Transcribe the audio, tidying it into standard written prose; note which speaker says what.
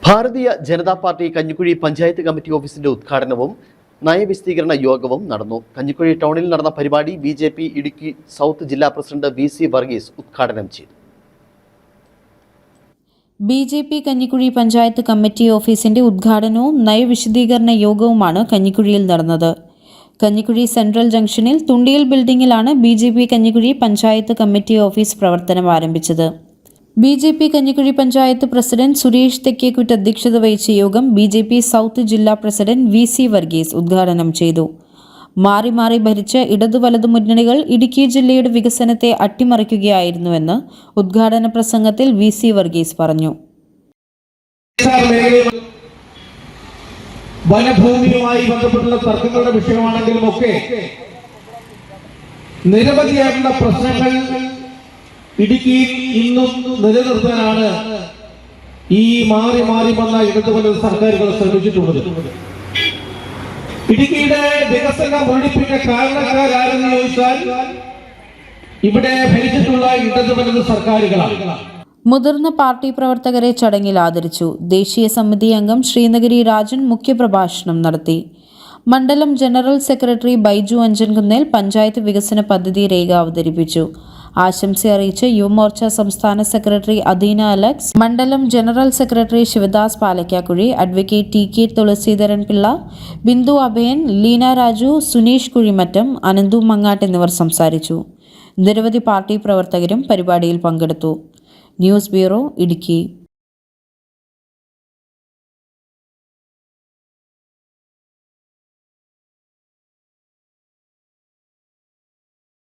Speaker 1: Bharatiya Janata party Kanjikuzhi panchayat committee ഓഫീസിന്റെ ഉദ്ഘാടനവും നയവിശദീകരണ യോഗവും നടന്നു. കഞ്ഞിക്കുഴി ടൗണിൽ നടന്ന പരിപാടി BJP ഇടുക്കി സൗത്ത് ജില്ലാ പ്രസിഡന്റ് VC വർഗീസ് ഉദ്ഘാടനം ചെയ്തു.
Speaker 2: BJP കഞ്ഞിക്കുഴി പഞ്ചായത്ത് കമ്മിറ്റി ഓഫീസിന്റെ ഉദ്ഘാടനവും നയവിശദീകരണ യോഗവുമാണ് കഞ്ഞിക്കുഴിയിൽ നടന്നത്. കഞ്ഞിക്കുഴി സെൻട്രൽ ജംഗ്ഷനിൽ തുണ്ടിയിൽ ബിൽഡിംഗിലാണ് BJP Kanjikuzhi panchayat committee office പ്രവർത്തനം ആരംഭിച്ചത്. BJP കഞ്ഞിക്കുഴി പഞ്ചായത്ത് പ്രസിഡന്റ് സുരേഷ് തെക്കേക്കുറ്റ് അധ്യക്ഷത വഹിച്ച യോഗം BJP സൗത്ത് ജില്ലാ പ്രസിഡന്റ് VC വർഗീസ് ഉദ്ഘാടനം ചെയ്തു. മാറി മാറി ഭരിച്ച ഇടതു വലതു മുന്നണികൾ ഇടുക്കി ജില്ലയുടെ വികസനത്തെ അട്ടിമറിക്കുകയായിരുന്നുവെന്ന് ഉദ്ഘാടന പ്രസംഗത്തിൽ VC വർഗീസ് പറഞ്ഞു.
Speaker 3: വനഭൂമിയുമായി ബന്ധപ്പെട്ടുള്ള തർക്കങ്ങളുടെ വിഷയമാണെങ്കിലും ഒക്കെ നിരവധിയായിട്ടുള്ള പ്രശ്നങ്ങൾ ഇടുക്കിയിൽ ഇന്നും നിലനിർത്താനാണ് ഈ മാറി മാറി വന്ന ഇടതുപക്ഷ സർക്കാരുകൾ ശ്രമിച്ചിട്ടുള്ളത്. ഇടുക്കിയുടെ വികസനം മുരടിപ്പിന്റെ കാരണക്കാരെന്ന് ചോദിച്ചാൽ ഇവിടെ ഭരിച്ചിട്ടുള്ള ഇടതുപക്ഷ സർക്കാരുകളാണ്.
Speaker 2: മുതിർന്ന പാർട്ടി പ്രവർത്തകരെ ചടങ്ങിൽ ആദരിച്ചു. ദേശീയ സമിതി അംഗം ശ്രീനഗരി രാജൻ മുഖ്യപ്രഭാഷണം നടത്തി. മണ്ഡലം ജനറൽ സെക്രട്ടറി ബൈജു അഞ്ചൻകുന്നേൽ പഞ്ചായത്ത് വികസന പദ്ധതി രേഖ അവതരിപ്പിച്ചു. ആശംസ അറിയിച്ച് യുവമോർച്ച സംസ്ഥാന സെക്രട്ടറി അദീന അലക്സ്, മണ്ഡലം general secretary Shivadas Palakkakuzhi, advocate TK Thulaseedharan Pillai, Bindu Abhayan, Leena Raju, Suneesh Kuzhimattom, Ananthu Mangattu എന്നിവർ സംസാരിച്ചു. നിരവധി പാർട്ടി പ്രവർത്തകരും പരിപാടിയിൽ പങ്കെടുത്തു. News bureau, Idukki.